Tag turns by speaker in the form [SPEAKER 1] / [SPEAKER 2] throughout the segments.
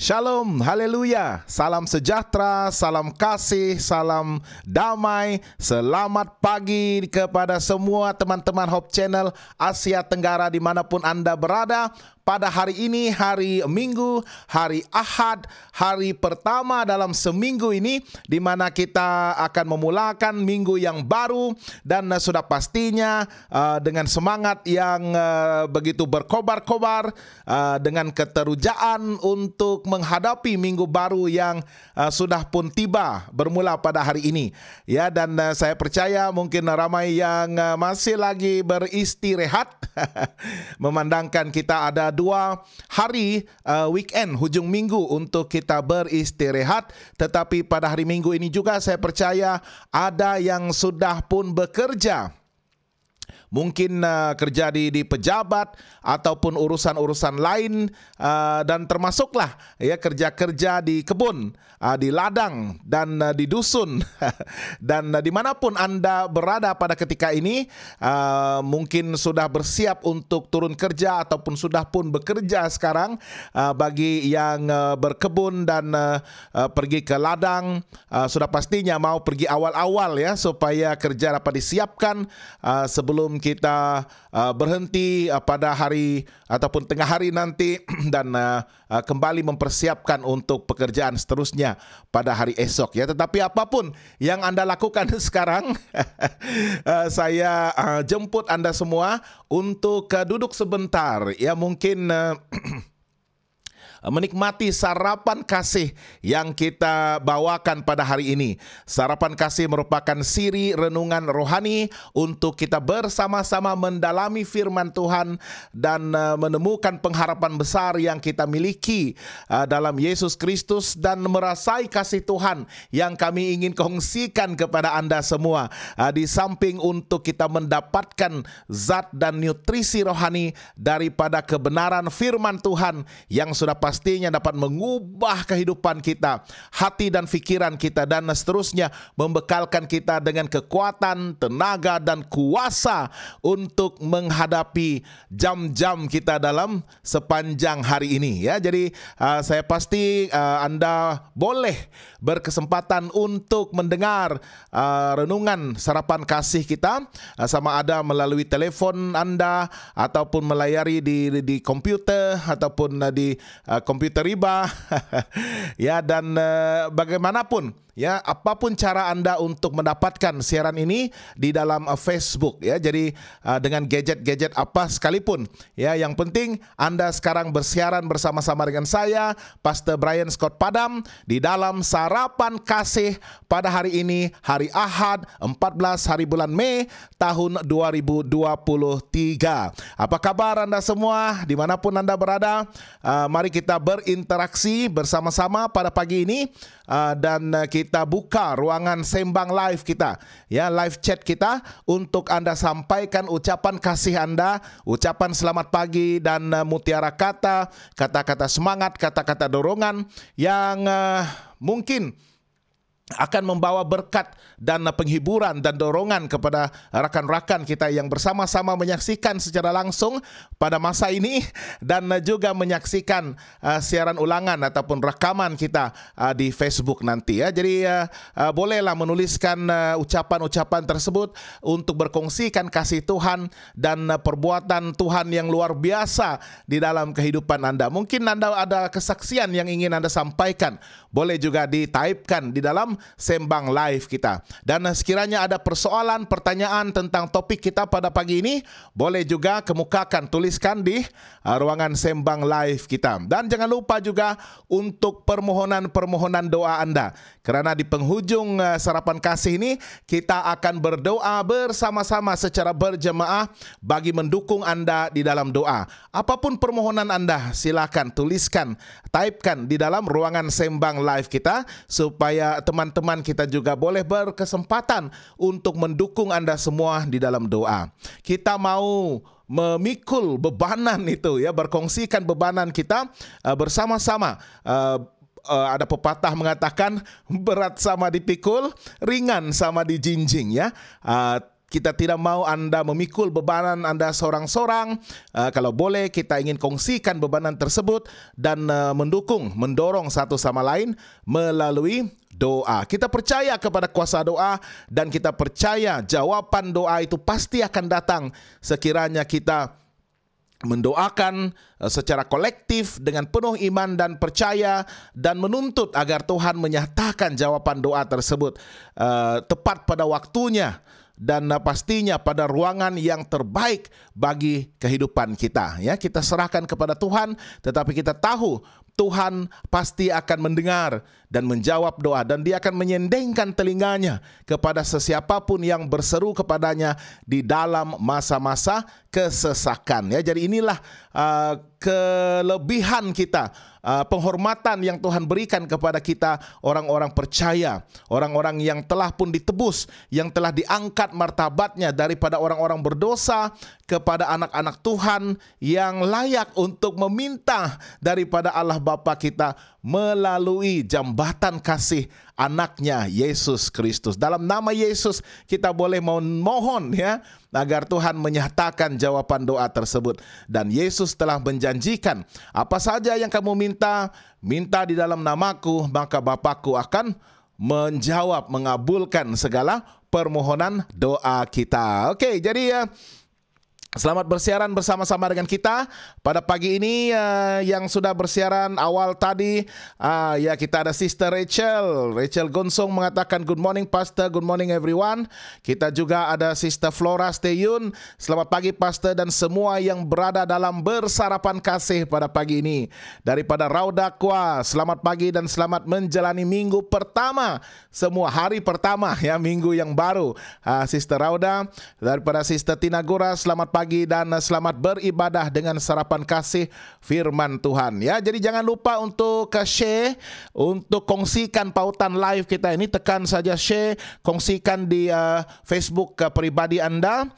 [SPEAKER 1] Shalom, haleluya, salam sejahtera, salam kasih, salam damai, selamat pagi kepada semua teman-teman Hope Channel Asia Tenggara dimanapun Anda berada. Pada hari ini, hari Minggu, hari Ahad, hari pertama dalam seminggu ini, di mana kita akan memulakan minggu yang baru dan sudah pastinya dengan semangat yang begitu berkobar-kobar, dengan keterujaan untuk menghadapi minggu baru yang sudah pun tiba bermula pada hari ini. Ya, dan saya percaya mungkin ramai yang masih lagi beristirahat, memandangkan kita ada 2 hari weekend hujung minggu untuk kita beristirahat, tetapi pada hari Minggu ini juga saya percaya ada yang sudah pun bekerja. Mungkin kerja di pejabat ataupun urusan-urusan lain, dan termasuklah ya kerja-kerja di kebun, di ladang dan di dusun dan dimanapun Anda berada pada ketika ini, mungkin sudah bersiap untuk turun kerja ataupun sudah pun bekerja sekarang. Bagi yang berkebun dan pergi ke ladang, sudah pastinya mau pergi awal-awal ya supaya kerja dapat disiapkan sebelum kita berhenti pada hari ataupun tengah hari nanti dan kembali mempersiapkan untuk pekerjaan seterusnya pada hari esok ya. Tetapi apapun yang Anda lakukan sekarang, saya jemput Anda semua untuk duduk sebentar ya, mungkin menikmati sarapan kasih yang kita bawakan pada hari ini. Sarapan kasih merupakan siri renungan rohani untuk kita bersama-sama mendalami firman Tuhan dan menemukan pengharapan besar yang kita miliki dalam Yesus Kristus dan merasai kasih Tuhan yang kami ingin kongsikan kepada Anda semua. Di samping untuk kita mendapatkan zat dan nutrisi rohani daripada kebenaran firman Tuhan yang sudah pastinya dapat mengubah kehidupan kita, hati dan pikiran kita, dan seterusnya membekalkan kita dengan kekuatan, tenaga dan kuasa untuk menghadapi jam-jam kita dalam sepanjang hari ini ya. Jadi saya pasti Anda boleh berkesempatan untuk mendengar renungan sarapan kasih kita, sama ada melalui telefon Anda ataupun melayari di komputer ataupun di komputer riba ya, dan bagaimanapun ya, apapun cara Anda untuk mendapatkan siaran ini di dalam Facebook ya. Jadi dengan gadget-gadget apa sekalipun ya, yang penting Anda sekarang bersiaran bersama-sama dengan saya, Pastor Brian Scott Padam, di dalam sarapan kasih pada hari ini, hari Ahad 14 hari bulan Mei tahun 2023. Apa kabar Anda semua dimanapun Anda berada? Mari kita berinteraksi bersama-sama pada pagi ini, dan kita buka ruangan sembang live kita ya, live chat kita, untuk Anda sampaikan ucapan kasih Anda, ucapan selamat pagi dan mutiara kata, kata-kata semangat, kata-kata dorongan yang mungkin akan membawa berkat dan penghiburan dan dorongan kepada rakan-rakan kita yang bersama-sama menyaksikan secara langsung pada masa ini, dan juga menyaksikan siaran ulangan ataupun rekaman kita di Facebook nanti ya. Jadi bolehlah menuliskan ucapan-ucapan tersebut untuk berkongsikan kasih Tuhan dan perbuatan Tuhan yang luar biasa di dalam kehidupan Anda. Mungkin Anda ada kesaksian yang ingin Anda sampaikan, boleh juga di-typekan di dalam sembang live kita. Dan sekiranya ada persoalan, pertanyaan tentang topik kita pada pagi ini, boleh juga kemukakan, tuliskan di ruangan sembang live kita. Dan jangan lupa juga untuk permohonan-permohonan doa Anda, karena di penghujung sarapan kasih ini kita akan berdoa bersama-sama secara berjemaah bagi mendukung Anda di dalam doa. Apapun permohonan Anda, silakan tuliskan, typekan di dalam ruangan sembang live kita, supaya teman-teman kita juga boleh berkesempatan untuk mendukung Anda semua di dalam doa. Kita mau memikul bebanan itu ya, berkongsikan bebanan kita bersama-sama. Ada pepatah mengatakan berat sama dipikul, ringan sama dijinjing ya. kita tidak mau Anda memikul bebanan Anda seorang-seorang. Kalau boleh kita ingin kongsikan bebanan tersebut dan mendorong satu sama lain melalui doa. Kita percaya kepada kuasa doa dan kita percaya jawaban doa itu pasti akan datang sekiranya kita mendoakan secara kolektif dengan penuh iman dan percaya dan menuntut agar Tuhan menyatakan jawaban doa tersebut tepat pada waktunya dan pastinya pada ruangan yang terbaik bagi kehidupan kita. Ya, kita serahkan kepada Tuhan, tetapi kita tahu Tuhan pasti akan mendengar dan menjawab doa, dan Dia akan menyendengkan telinganya kepada sesiapapun yang berseru kepadanya di dalam masa-masa kesesakan. Ya, jadi inilah kelebihan kita, penghormatan yang Tuhan berikan kepada kita, orang-orang percaya, orang-orang yang telah pun ditebus, yang telah diangkat martabatnya daripada orang-orang berdosa kepada anak-anak Tuhan yang layak untuk meminta daripada Allah Bapa kita melalui jambatan kasih anaknya Yesus Kristus. Dalam nama Yesus kita boleh memohon ya agar Tuhan menyatakan jawaban doa tersebut. Dan Yesus telah menjanjikan, apa saja yang kamu minta, minta di dalam namaku, maka Bapa-Ku akan menjawab, mengabulkan segala permohonan doa kita. Oke, jadi selamat bersiaran bersama-sama dengan kita pada pagi ini. Yang sudah bersiaran awal tadi, ya kita ada Sister Rachel Gonsong mengatakan good morning Pastor, good morning everyone. Kita juga ada Sister Flora Steyun, selamat pagi Pastor dan semua yang berada dalam bersarapan kasih pada pagi ini. Daripada Rauda Kwa, selamat pagi dan selamat menjalani minggu pertama, semua hari pertama ya, minggu yang baru. Sister Rauda. Daripada Sister Tinagura, selamat pagi dan selamat beribadah dengan sarapan kasih firman Tuhan. Ya, jadi jangan lupa untuk share, untuk kongsikan pautan live kita ini. Tekan saja share, kongsikan di Facebook pribadi Anda,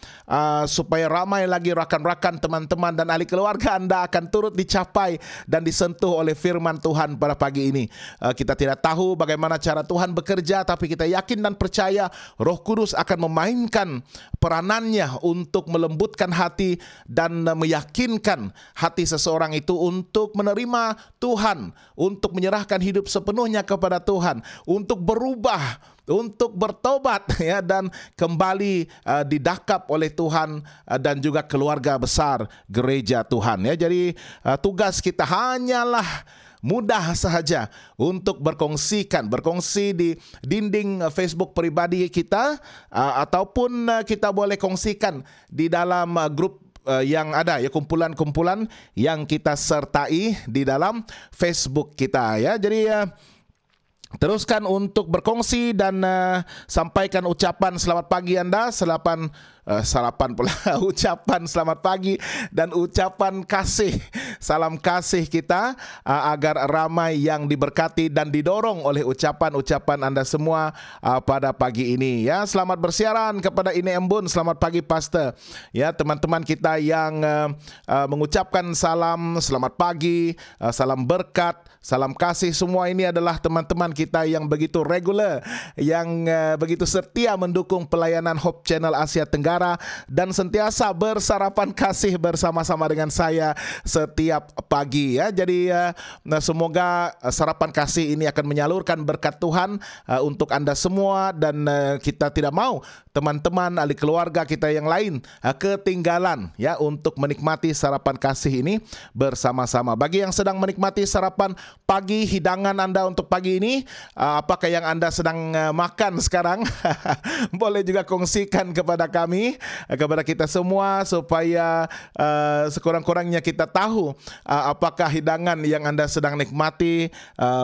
[SPEAKER 1] supaya ramai lagi rakan-rakan, teman-teman dan ahli keluarga Anda akan turut dicapai dan disentuh oleh firman Tuhan pada pagi ini. Kita tidak tahu bagaimana cara Tuhan bekerja, tapi kita yakin dan percaya Roh Kudus akan memainkan peranannya untuk melembutkan hati dan meyakinkan hati seseorang itu untuk menerima Tuhan, untuk menyerahkan hidup sepenuhnya kepada Tuhan, untuk berubah, untuk bertobat ya, dan kembali didakap oleh Tuhan dan juga keluarga besar gereja Tuhan ya. Jadi tugas kita hanyalah mudah sahaja untuk berkongsi di dinding Facebook pribadi kita, ataupun kita boleh kongsikan di dalam grup yang ada ya, kumpulan-kumpulan yang kita sertai di dalam Facebook kita ya. Jadi teruskan untuk berkongsi dan sampaikan ucapan selamat pagi Anda, sarapan pula ucapan selamat pagi dan ucapan kasih, salam kasih kita, agar ramai yang diberkati dan didorong oleh ucapan-ucapan Anda semua pada pagi ini ya. Selamat bersiaran kepada Ine Embun, selamat pagi Pastor ya. Teman-teman kita yang mengucapkan salam selamat pagi, salam berkat, salam kasih, semua ini adalah teman-teman kita yang begitu regular, yang begitu setia mendukung pelayanan Hope Channel Asia Tenggara dan sentiasa bersarapan kasih bersama-sama dengan saya setiap pagi ya. Jadi semoga sarapan kasih ini akan menyalurkan berkat Tuhan untuk Anda semua, dan kita tidak mau teman-teman ahli keluarga kita yang lain ketinggalan ya untuk menikmati sarapan kasih ini bersama-sama. Bagi yang sedang menikmati sarapan pagi, hidangan Anda untuk pagi ini, apakah yang Anda sedang makan sekarang? Boleh juga kongsikan kepada kami, kepada kita semua, supaya sekurang-kurangnya kita tahu apakah hidangan yang Anda sedang nikmati.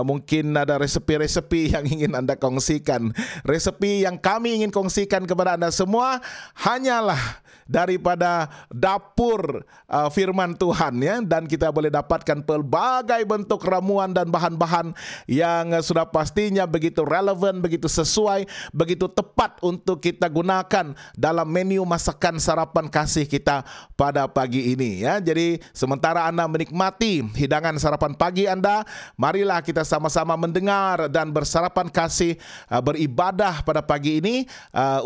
[SPEAKER 1] Mungkin ada resepi-resepi yang ingin Anda kongsikan. Resepi yang kami ingin kongsikan kepada Anda semua hanyalah daripada dapur firman Tuhan ya, dan kita boleh dapatkan pelbagai bentuk ramuan dan bahan-bahan yang sudah pastinya begitu relevan, begitu sesuai, begitu tepat untuk kita gunakan dalam menu masakan sarapan kasih kita pada pagi ini ya. Jadi sementara Anda menikmati hidangan sarapan pagi Anda, marilah kita sama-sama mendengar dan bersarapan kasih, beribadah pada pagi ini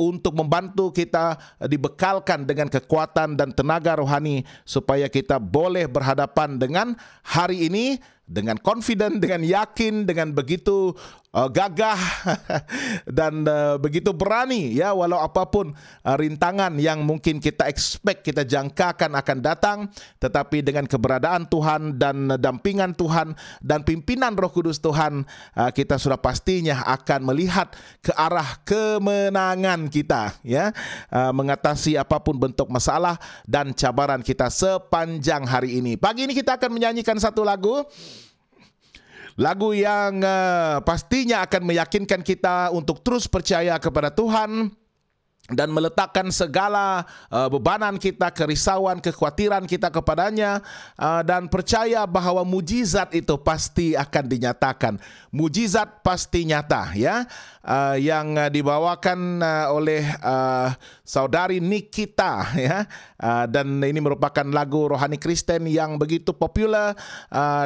[SPEAKER 1] untuk membantu kita dibekalkan dengan kekuatan dan tenaga rohani supaya kita boleh berhadapan dengan hari ini dengan confident, dengan yakin, dengan begitu gagah dan begitu berani, ya, walau apapun rintangan yang mungkin kita expect, kita jangkakan akan datang, tetapi dengan keberadaan Tuhan dan dampingan Tuhan dan pimpinan Roh Kudus Tuhan, kita sudah pastinya akan melihat ke arah kemenangan kita, ya, mengatasi apapun bentuk masalah dan cabaran kita sepanjang hari ini. Pagi ini kita akan menyanyikan satu lagu yang pastinya akan meyakinkan kita untuk terus percaya kepada Tuhan dan meletakkan segala bebanan kita, kerisauan, kekhawatiran kita kepadanya, dan percaya bahwa mujizat itu pasti akan dinyatakan. Mujizat pasti nyata, ya, yang dibawakan oleh saudari Nikita, ya, dan ini merupakan lagu rohani Kristen yang begitu populer,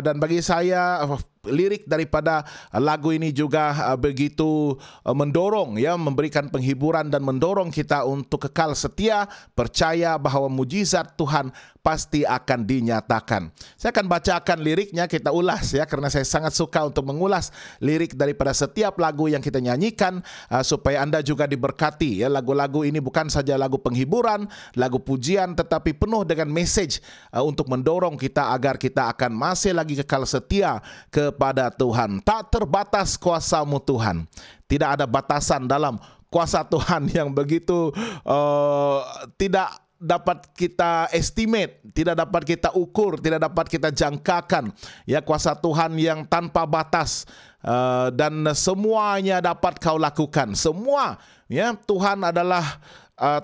[SPEAKER 1] dan bagi saya lirik daripada lagu ini juga begitu mendorong, ya, memberikan penghiburan dan mendorong kita untuk kekal setia, percaya bahwa mujizat Tuhan pasti akan dinyatakan. Saya akan bacakan liriknya, kita ulas, ya, karena saya sangat suka untuk mengulas lirik daripada setiap lagu yang kita nyanyikan, supaya Anda juga diberkati, ya. Lagu-lagu ini bukan saja lagu penghiburan, lagu pujian, tetapi penuh dengan message untuk mendorong kita agar kita akan masih lagi kekal setia kepada Tuhan. Tak terbatas kuasa-Mu Tuhan. Tidak ada batasan dalam kuasa Tuhan yang begitu tidak dapat kita estimate, tidak dapat kita ukur, tidak dapat kita jangkakan, ya, kuasa Tuhan yang tanpa batas, dan semuanya dapat kau lakukan. Semua, ya, Tuhan adalah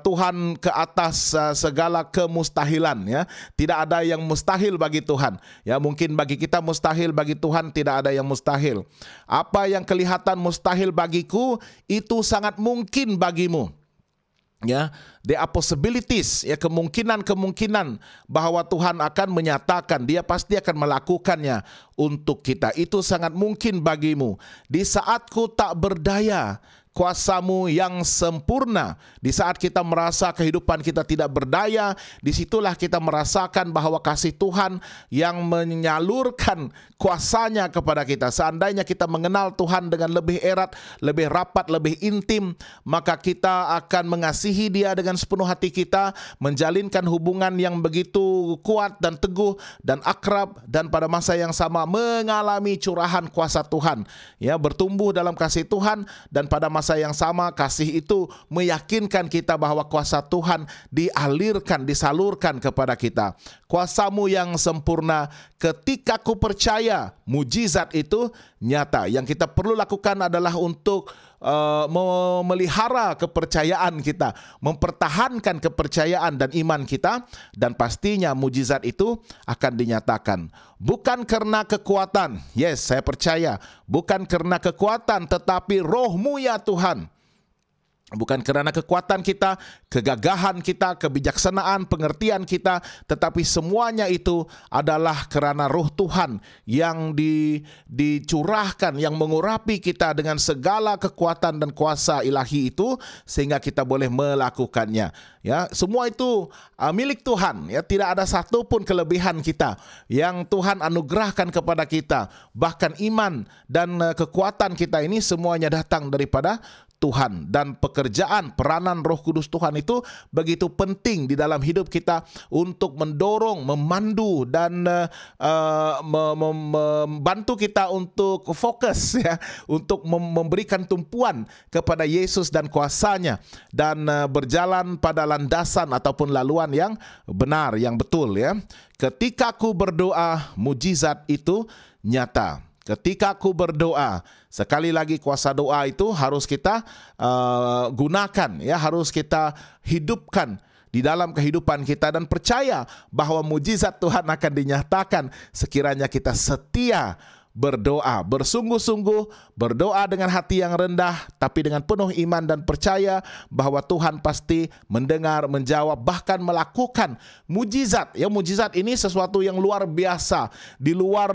[SPEAKER 1] Tuhan ke atas segala kemustahilan, ya. Tidak ada yang mustahil bagi Tuhan, ya. Mungkin bagi kita mustahil, bagi Tuhan tidak ada yang mustahil. Apa yang kelihatan mustahil bagiku itu sangat mungkin bagimu. Ya, there are possibilities, ya, kemungkinan bahwa Tuhan akan menyatakan, Dia pasti akan melakukannya untuk kita. Itu sangat mungkin bagimu. Di saat ku tak berdaya, kuasa-Mu yang sempurna. Di saat kita merasa kehidupan kita tidak berdaya, disitulah kita merasakan bahwa kasih Tuhan yang menyalurkan kuasa-Nya kepada kita. Seandainya kita mengenal Tuhan dengan lebih erat, lebih rapat, lebih intim, maka kita akan mengasihi Dia dengan sepenuh hati kita, menjalinkan hubungan yang begitu kuat dan teguh dan akrab, dan pada masa yang sama mengalami curahan kuasa Tuhan, ya, bertumbuh dalam kasih Tuhan, dan pada masa yang sama kasih itu meyakinkan kita bahwa kuasa Tuhan dialirkan, disalurkan kepada kita. Kuasa-Mu yang sempurna, ketika ku percaya, mujizat itu nyata. Yang kita perlu lakukan adalah untuk memelihara kepercayaan kita, mempertahankan kepercayaan dan iman kita, dan pastinya mujizat itu akan dinyatakan. Bukan karena kekuatan, yes, saya percaya, bukan karena kekuatan, tetapi Roh-Mu, ya Tuhan. Bukan kerana kekuatan kita, kegagahan kita, kebijaksanaan, pengertian kita, tetapi semuanya itu adalah kerana Roh Tuhan yang dicurahkan, yang mengurapi kita dengan segala kekuatan dan kuasa ilahi itu, sehingga kita boleh melakukannya. Ya, semua itu milik Tuhan. Ya, tidak ada satu pun kelebihan kita yang Tuhan anugerahkan kepada kita. Bahkan iman dan kekuatan kita ini semuanya datang daripada Tuhan, dan pekerjaan peranan Roh Kudus Tuhan itu begitu penting di dalam hidup kita untuk mendorong, memandu, dan membantu kita untuk fokus, ya, untuk memberikan tumpuan kepada Yesus dan kuasa-Nya, dan berjalan pada landasan ataupun laluan yang benar, yang betul, ya. Ketika aku berdoa, mujizat itu nyata. Ketika aku berdoa, sekali lagi kuasa doa itu harus kita gunakan, ya, harus kita hidupkan di dalam kehidupan kita, dan percaya bahwa mujizat Tuhan akan dinyatakan sekiranya kita setia berdoa, bersungguh-sungguh, berdoa dengan hati yang rendah, tapi dengan penuh iman dan percaya bahwa Tuhan pasti mendengar, menjawab, bahkan melakukan mujizat. Ya, mujizat ini sesuatu yang luar biasa, di luar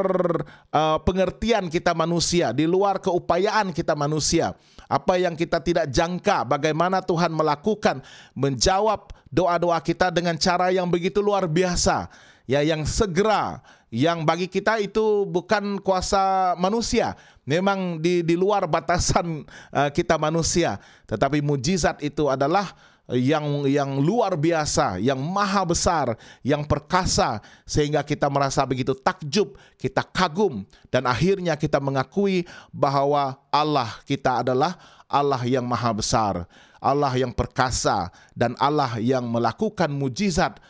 [SPEAKER 1] pengertian kita manusia, di luar keupayaan kita manusia. Apa yang kita tidak jangka, bagaimana Tuhan melakukan, menjawab doa-doa kita dengan cara yang begitu luar biasa. Ya, yang segera, yang bagi kita itu bukan kuasa manusia, memang di luar batasan kita manusia. Tetapi mujizat itu adalah yang luar biasa, yang maha besar, yang perkasa, sehingga kita merasa begitu takjub, kita kagum, dan akhirnya kita mengakui bahwa Allah kita adalah Allah yang maha besar, Allah yang perkasa, dan Allah yang melakukan mujizat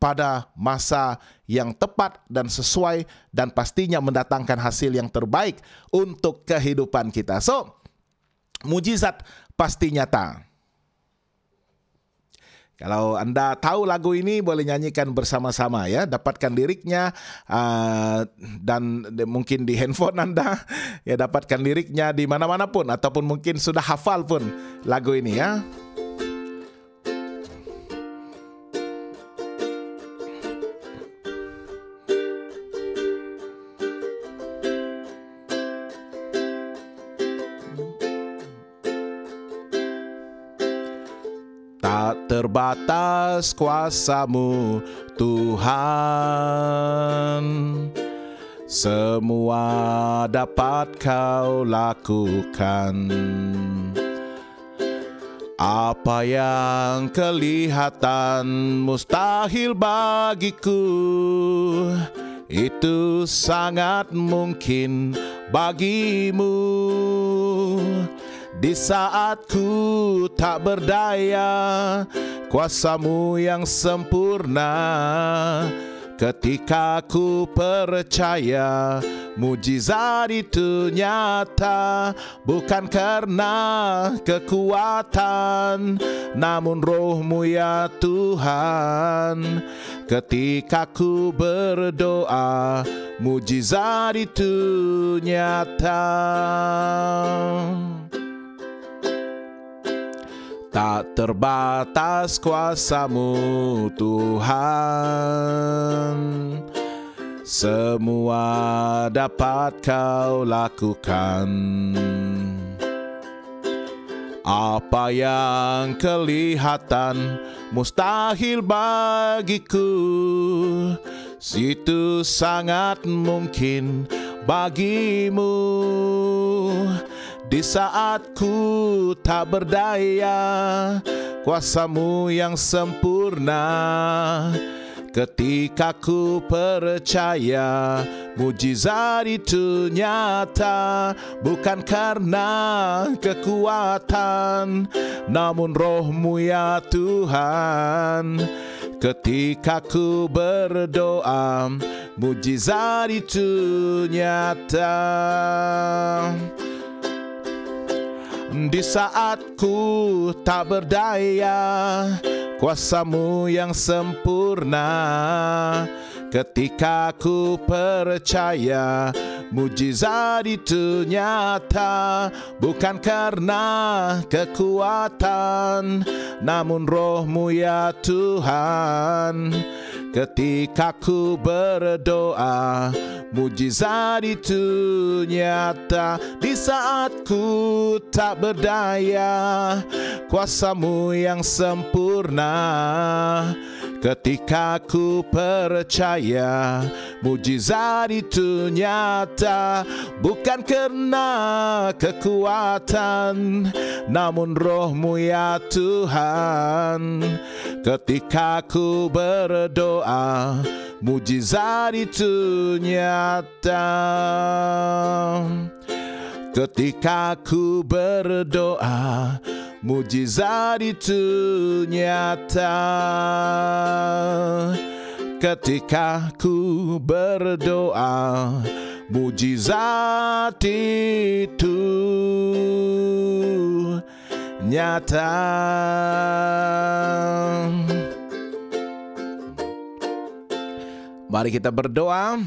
[SPEAKER 1] pada masa yang tepat dan sesuai, dan pastinya mendatangkan hasil yang terbaik untuk kehidupan kita. So, mujizat pasti nyata. Kalau Anda tahu lagu ini, boleh nyanyikan bersama-sama ya. Dapatkan liriknya dan mungkin di handphone Anda ya, dapatkan liriknya di mana-mana pun, ataupun mungkin sudah hafal pun lagu ini ya. Tak terbatas kuasa-Mu Tuhan, semua dapat Kau lakukan. Apa yang kelihatan mustahil bagiku, itu sangat mungkin bagimu. Di saat ku tak berdaya, kuasa-Mu yang sempurna. Ketika ku percaya, mujizat itu nyata, bukan karena kekuatan, namun Roh-Mu ya Tuhan. Ketika ku berdoa, mujizat itu nyata. Tak terbatas kuasa-Mu Tuhan, semua dapat Kau lakukan. Apa yang kelihatan mustahil bagiku, itu sangat mungkin bagimu. Di saat ku tak berdaya, kuasa-Mu yang sempurna. Ketika ku percaya, mujizat itu nyata, bukan karena kekuatan, namun Roh-Mu ya Tuhan. Ketika ku berdoa, mujizat itu nyata. Di saat ku tak berdaya, kuasa-Mu yang sempurna. Ketika ku percaya, mujizat itu nyata, bukan karena kekuatan, namun Roh-Mu ya Tuhan. Ketika ku berdoa, mujizat itu nyata. Di saat ku tak berdaya, kuasa-Mu yang sempurna. Ketika ku percaya, mujizat itu nyata, bukan karena kekuatan, namun Roh-Mu ya Tuhan. Ketika ku berdoa, mujizat itu nyata. Ketika ku berdoa, mujizat itu nyata. Ketika ku berdoa, mujizat itu nyata. Mari kita berdoa.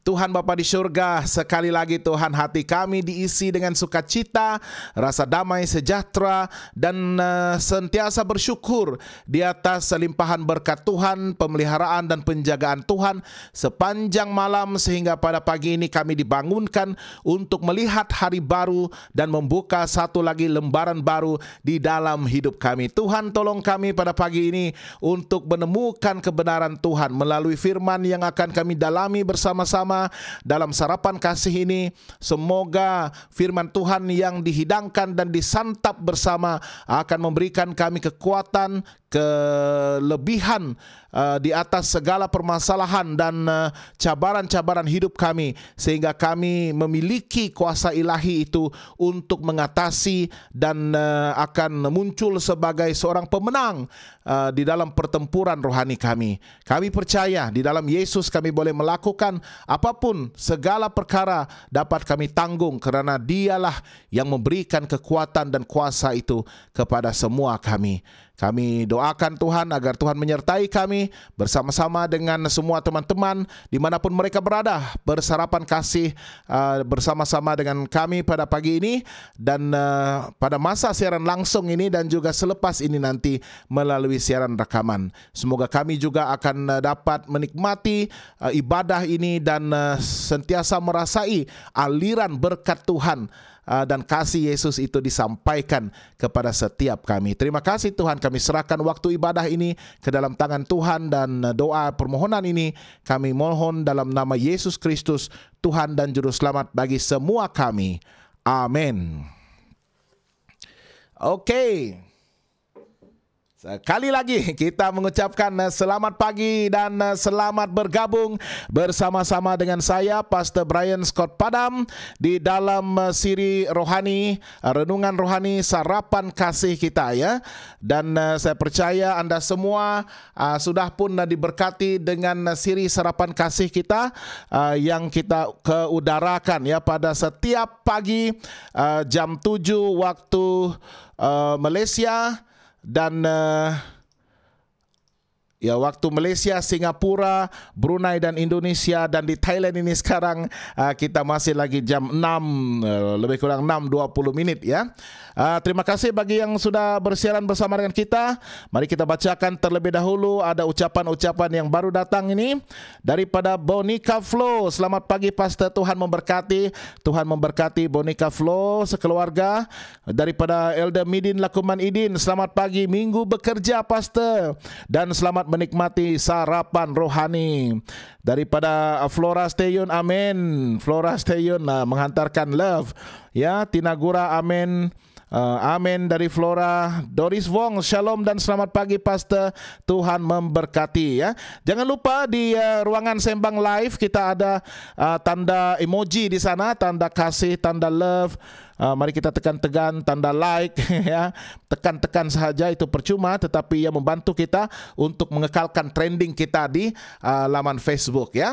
[SPEAKER 1] Tuhan Bapa di surga, sekali lagi Tuhan hati kami diisi dengan sukacita, rasa damai sejahtera, dan sentiasa bersyukur di atas limpahan berkat Tuhan, pemeliharaan dan penjagaan Tuhan sepanjang malam, sehingga pada pagi ini kami dibangunkan untuk melihat hari baru dan membuka satu lagi lembaran baru di dalam hidup kami. Tuhan, tolong kami pada pagi ini untuk menemukan kebenaran Tuhan melalui firman yang akan kami dalami bersama-sama dalam sarapan kasih ini. Semoga firman Tuhan yang dihidangkan dan disantap bersama akan memberikan kami kekuatan, kelebihan di atas segala permasalahan dan cabaran-cabaran hidup kami, sehingga kami memiliki kuasa ilahi itu untuk mengatasi dan akan muncul sebagai seorang pemenang di dalam pertempuran rohani kami. Kami percaya di dalam Yesus kami boleh melakukan apapun, segala perkara dapat kami tanggung, kerana Dialah yang memberikan kekuatan dan kuasa itu kepada semua kami. Kami doakan Tuhan agar Tuhan menyertai kami bersama-sama dengan semua teman-teman dimanapun mereka berada, bersarapan kasih bersama-sama dengan kami pada pagi ini dan pada masa siaran langsung ini, dan juga selepas ini nanti melalui siaran rekaman. Semoga kami juga akan dapat menikmati ibadah ini dan sentiasa merasai aliran berkat Tuhan dan kasih Yesus itu disampaikan kepada setiap kami. Terima kasih Tuhan, kami serahkan waktu ibadah ini ke dalam tangan Tuhan, dan doa permohonan ini kami mohon dalam nama Yesus Kristus, Tuhan dan Juru Selamat bagi semua kami. Amin. Oke. Sekali lagi kita mengucapkan selamat pagi dan selamat bergabung bersama-sama dengan saya Pastor Brian Scott Padam di dalam siri rohani, renungan rohani sarapan kasih kita ya. Dan saya percaya Anda semua sudah pun diberkati dengan siri sarapan kasih kita yang kita keudarakan ya pada setiap pagi jam 7 waktu Malaysia. Dan ya waktu Malaysia, Singapura, Brunei dan Indonesia, dan di Thailand ini sekarang kita masih lagi jam 6, lebih kurang 6.20 menit ya. Terima kasih bagi yang sudah bersiaran bersama dengan kita. Mari kita bacakan terlebih dahulu, ada ucapan-ucapan yang baru datang ini daripada Bonica Flo. Selamat pagi Pastor, Tuhan memberkati. Tuhan memberkati Bonica Flo sekeluarga. Daripada Elder Midin Lakuman Idin, selamat pagi, minggu bekerja Pastor, dan selamat menikmati sarapan rohani. Daripada Flora Stayun, amin. Flora Stayun menghantarkan love ya. Tinagura, amin. Amin dari Flora. Doris Wong, shalom dan selamat pagi Pastor, Tuhan memberkati ya. Jangan lupa di ruangan sembang live kita ada tanda emoji di sana, tanda kasih, tanda love. Mari kita tekan-tekan tanda like ya. Tekan-tekan saja itu percuma, tetapi ia membantu kita untuk mengekalkan trending kita di laman Facebook ya.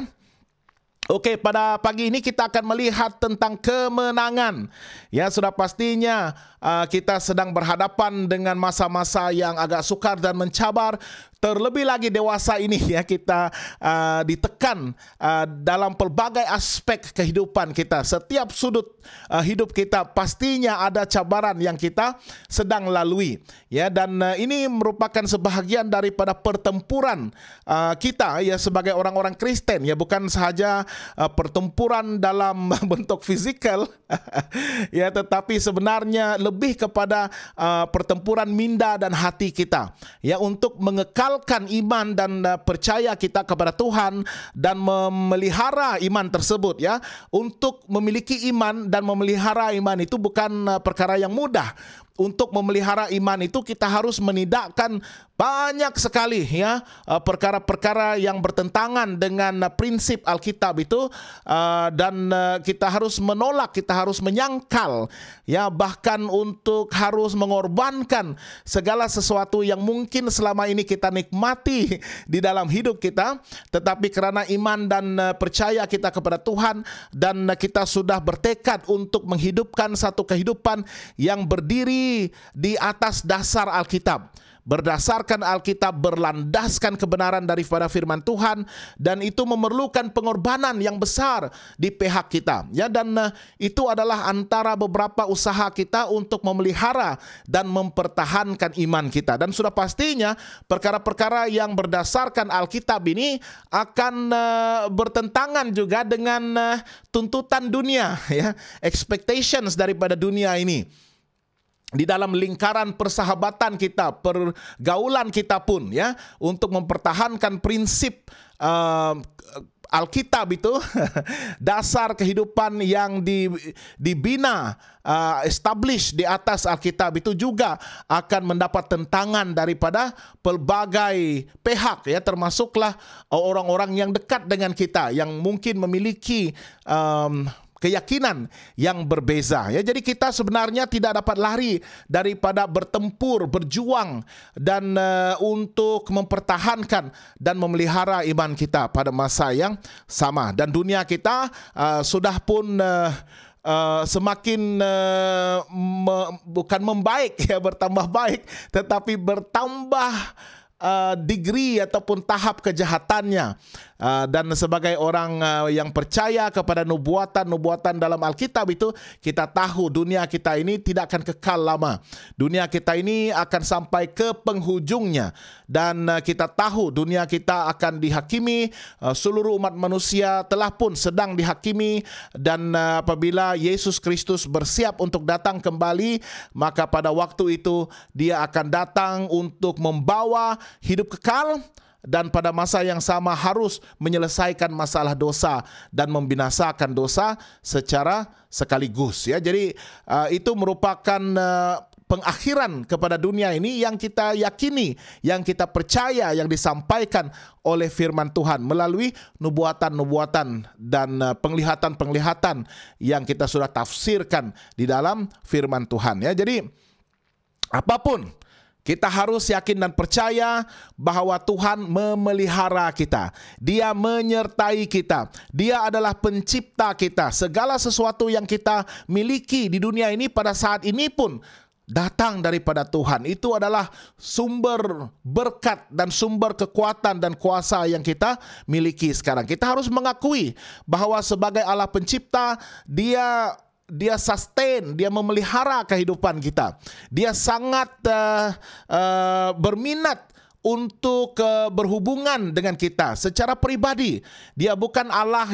[SPEAKER 1] Oke, pada pagi ini kita akan melihat tentang kemenangan. Ya, sudah pastinya kita sedang berhadapan dengan masa-masa yang agak sukar dan mencabar. Terlebih lagi dewasa ini ya, kita ditekan dalam pelbagai aspek kehidupan kita. Setiap sudut hidup kita pastinya ada cabaran yang kita sedang lalui ya, dan ini merupakan sebahagian daripada pertempuran kita ya sebagai orang-orang Kristen ya, bukan sahaja pertempuran dalam bentuk fisikal ya, tetapi sebenarnya lebih kepada pertempuran minda dan hati kita ya, untuk mengekalkan iman dan percaya kita kepada Tuhan dan memelihara iman tersebut ya. Untuk memiliki iman dan memelihara iman itu bukan perkara yang mudah. Untuk memelihara iman itu kita harus menidakkan banyak sekali ya perkara-perkara yang bertentangan dengan prinsip Alkitab itu, dan kita harus menolak, kita harus menyangkal ya, bahkan untuk harus mengorbankan segala sesuatu yang mungkin selama ini kita nikmati di dalam hidup kita, tetapi karena iman dan percaya kita kepada Tuhan dan kita sudah bertekad untuk menghidupkan satu kehidupan yang berdiri di atas dasar Alkitab. berdasarkan Alkitab, berlandaskan kebenaran daripada firman Tuhan, dan itu memerlukan pengorbanan yang besar di pihak kita. Ya, dan itu adalah antara beberapa usaha kita untuk memelihara dan mempertahankan iman kita. Dan sudah pastinya perkara-perkara yang berdasarkan Alkitab ini akan bertentangan juga dengan tuntutan dunia, ya, expectations daripada dunia ini. Di dalam lingkaran persahabatan kita, pergaulan kita pun, ya, untuk mempertahankan prinsip Alkitab itu dasar kehidupan yang dibina, establish di atas Alkitab itu juga akan mendapat tentangan daripada pelbagai pihak, ya, termasuklah orang-orang yang dekat dengan kita yang mungkin memiliki keyakinan yang berbeza, ya. Jadi kita sebenarnya tidak dapat lari daripada bertempur, berjuang, dan untuk mempertahankan dan memelihara iman kita pada masa yang sama. Dan dunia kita sudah pun semakin bukan membaik, ya, bertambah baik, tetapi bertambah degree ataupun tahap kejahatannya. Dan sebagai orang yang percaya kepada nubuatan dalam Alkitab itu, kita tahu dunia kita ini tidak akan kekal lama. Dunia kita ini akan sampai ke penghujungnya. Dan kita tahu dunia kita akan dihakimi, seluruh umat manusia telah pun sedang dihakimi. Dan apabila Yesus Kristus bersiap untuk datang kembali, maka pada waktu itu Dia akan datang untuk membawa hidup kekal, dan pada masa yang sama harus menyelesaikan masalah dosa dan membinasakan dosa secara sekaligus, ya. Jadi itu merupakan pengakhiran kepada dunia ini yang kita yakini, yang kita percaya, yang disampaikan oleh firman Tuhan melalui nubuatan-nubuatan dan penglihatan-penglihatan yang kita sudah tafsirkan di dalam firman Tuhan, ya. Jadi apapun, kita harus yakin dan percaya bahwa Tuhan memelihara kita. Dia menyertai kita. Dia adalah pencipta kita. Segala sesuatu yang kita miliki di dunia ini pada saat ini pun datang daripada Tuhan. Itu adalah sumber berkat dan sumber kekuatan dan kuasa yang kita miliki sekarang. Kita harus mengakui bahwa sebagai Allah pencipta, Dia sustain, Dia memelihara kehidupan kita. Dia sangat berminat untuk berhubungan dengan kita secara pribadi. Dia bukan Allah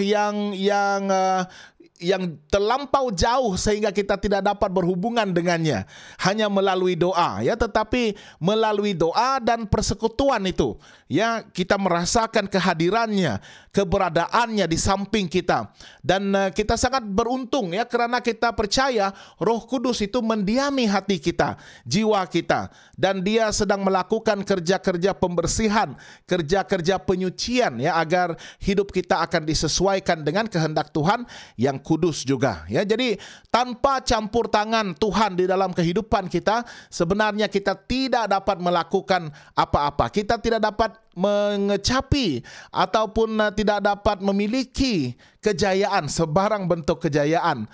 [SPEAKER 1] yang terlampau jauh sehingga kita tidak dapat berhubungan dengannya hanya melalui doa, ya, tetapi melalui doa dan persekutuan itu, ya, kita merasakan kehadirannya, keberadaannya di samping kita. Dan kita sangat beruntung, ya, kerana kita percaya Roh Kudus itu mendiami hati kita, jiwa kita, dan Dia sedang melakukan kerja-kerja pembersihan, kerja-kerja penyucian, ya, agar hidup kita akan disesuaikan dengan kehendak Tuhan yang kudus juga, ya. Jadi tanpa campur tangan Tuhan di dalam kehidupan kita, sebenarnya kita tidak dapat melakukan apa-apa. Kita tidak dapat mengecapi ataupun tidak dapat memiliki kejayaan, sebarang bentuk kejayaan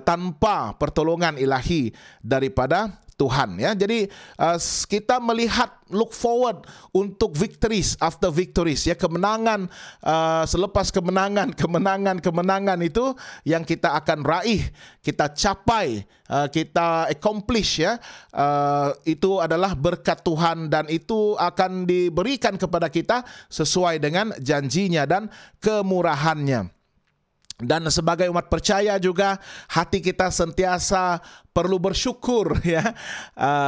[SPEAKER 1] tanpa pertolongan ilahi daripada Tuhan, ya. Jadi kita melihat, look forward untuk victories after victories, ya, kemenangan selepas kemenangan itu yang kita akan raih, kita capai, kita accomplish, ya. Itu adalah berkat Tuhan dan itu akan diberikan kepada kita sesuai dengan janjinya dan kemurahannya. Dan sebagai umat percaya juga hati kita sentiasa perlu bersyukur, ya.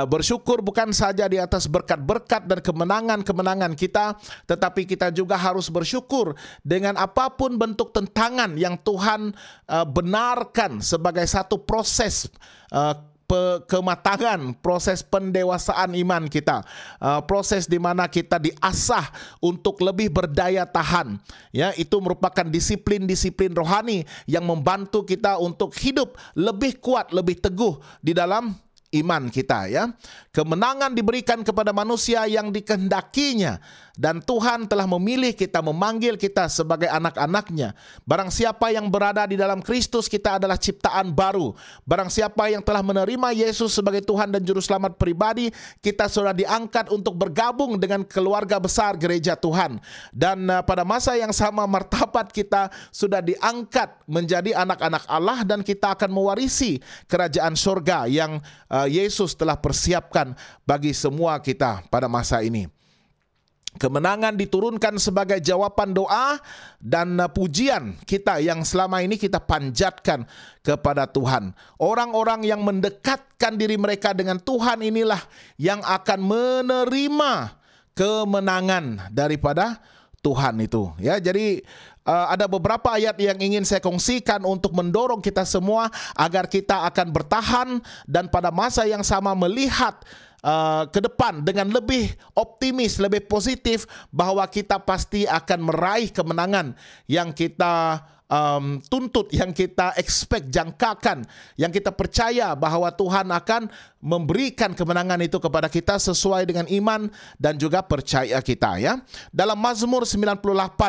[SPEAKER 1] Bersyukur bukan saja di atas berkat-berkat dan kemenangan-kemenangan kita, tetapi kita juga harus bersyukur dengan apapun bentuk tentangan yang Tuhan benarkan sebagai satu proses kematangan, proses pendewasaan iman kita, proses di mana kita diasah untuk lebih berdaya tahan, ya. Itu merupakan disiplin-disiplin rohani yang membantu kita untuk hidup lebih kuat, lebih teguh di dalam iman kita, ya. Kemenangan diberikan kepada manusia yang dikehendakinya dan Tuhan telah memilih kita, memanggil kita sebagai anak-anaknya. Barang siapa yang berada di dalam Kristus, kita adalah ciptaan baru. Barang siapa yang telah menerima Yesus sebagai Tuhan dan Juru Selamat pribadi, kita sudah diangkat untuk bergabung dengan keluarga besar gereja Tuhan. Dan pada masa yang sama, martabat kita sudah diangkat menjadi anak-anak Allah, dan kita akan mewarisi kerajaan surga yang Yesus telah persiapkan bagi semua kita pada masa ini. Kemenangan diturunkan sebagai jawaban doa dan pujian kita yang selama ini kita panjatkan kepada Tuhan. Orang-orang yang mendekatkan diri mereka dengan Tuhan inilah yang akan menerima kemenangan daripada Tuhan itu. Ya, jadi ada beberapa ayat yang ingin saya kongsikan untuk mendorong kita semua agar kita akan bertahan dan pada masa yang sama melihat ke depan dengan lebih optimis, lebih positif, bahwa kita pasti akan meraih kemenangan yang kita tuntut, yang kita expect, jangkakan, yang kita percaya bahwa Tuhan akan memberikan kemenangan itu kepada kita sesuai dengan iman dan juga percaya kita, ya. Dalam Mazmur 98